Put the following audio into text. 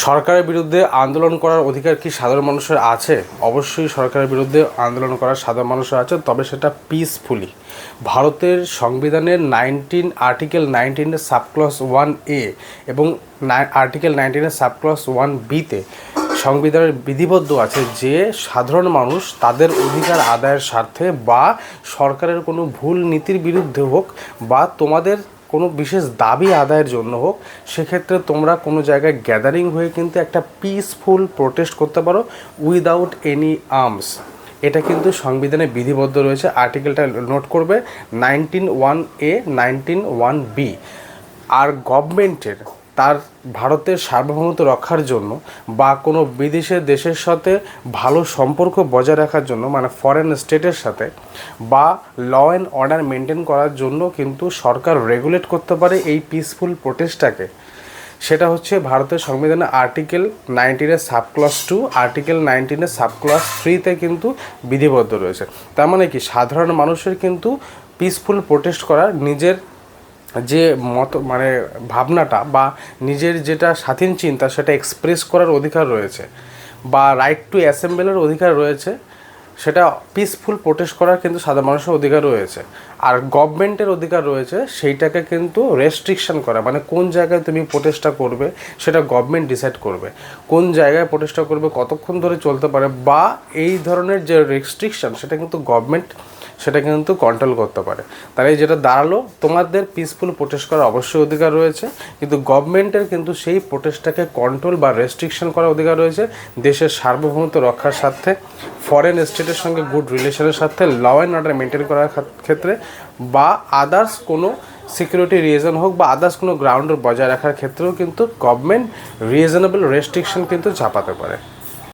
সরকারের বিরুদ্ধে আন্দোলন করার অধিকার কি সাধারণ মানুষের আছে? অবশ্যই সরকারের বিরুদ্ধে আন্দোলন করার সাধারণ মানুষের আছে, তবে সেটা পিসফুলি। ভারতের সংবিধানের আর্টিকেল 19-এর সাবক্লস 1A এবং আর্টিকেল 19-এর সাবক্লস 1Bতে সংবিধানের বিধিবদ্ধ আছে যে সাধারণ মানুষ তাদের অধিকার আদায়ের স্বার্থে বা সরকারের কোনো ভুল নীতির বিরুদ্ধে হোক বা তোমাদের কোনো বিশেষ দাবি আদায়ের জন্য হোক, সেক্ষেত্রে তোমরা কোনো জায়গায় গ্যাদারিং হয়ে কিন্তু একটা পিসফুল প্রোটেস্ট করতে পারো উইদাউট এনি আর্মস। এটা কিন্তু সংবিধানে বিধিবদ্ধ রয়েছে। আর্টিকেলটা নোট করবে 19(1)A 19(1)B। আর গভর্নমেন্টের তার ভারতের সার্বভৌমত্ব রক্ষার জন্য বা কোনো বিদেশের দেশের সাথে ভালো সম্পর্ক বজায় রাখার জন্য, মানে ফরেন স্টেটের সাথে, বা ল অ্যান্ড অর্ডার মেনটেন করার জন্য কিন্তু সরকার রেগুলেট করতে পারে এই পিসফুল প্রোটেস্টটাকে। সেটা হচ্ছে ভারতের সংবিধানে আর্টিকেল 19-এর সাবক্লস 2, আর্টিকেল 19-এর সাবক্লস 3তে কিন্তু বিধিবদ্ধ রয়েছে। তার মানে কি, সাধারণ মানুষের কিন্তু পিসফুল প্রোটেস্ট করার, নিজের যে মানে ভাবনাটা বা নিজের যেটা স্বাধীন চিন্তা সেটা এক্সপ্রেস করার অধিকার রয়েছে, বা রাইট টু অ্যাসেম্বলের অধিকার রয়েছে, সেটা পিসফুল প্রোটেস্ট করার কিন্তু সাধারণ মানুষের অধিকার রয়েছে। আর গভর্নমেন্টের অধিকার রয়েছে সেইটাকে কিন্তু রেস্ট্রিকশন করা, মানে কোন জায়গায় তুমি প্রোটেস্টটা করবে সেটা গভর্নমেন্ট ডিসাইড করবে, কোন জায়গায় প্রোটেস্টটা করবে, কতক্ষণ ধরে চলতে পারে, বা এই ধরনের যে রেস্ট্রিকশন সেটা কিন্তু গভর্নমেন্ট সেটা কিন্তু কন্ট্রোল করতে পারে। তাই যেটা দাঁড়ালো, তোমাদের পিসফুল প্রোটেস্ট করার অবশ্যই অধিকার রয়েছে, কিন্তু গভর্নমেন্টের কিন্তু সেই প্রোটেস্টটাকে কন্ট্রোল বা রেস্ট্রিকশন করার অধিকার রয়েছে দেশের সার্বভৌমত্ব রক্ষার স্বার্থে, ফরেন স্টেটের সঙ্গে গুড রিলেশনের স্বার্থে, ল অ্যান্ড অর্ডার মেনটেন করার ক্ষেত্রে, বা আদার্স কোনো সিকিউরিটি রিজন হোক বা আদার্স কোনো গ্রাউন্ড বজায় রাখার ক্ষেত্রেও কিন্তু গভর্নমেন্ট রিজনেবল রেস্ট্রিকশন কিন্তু চাপাতে পারে।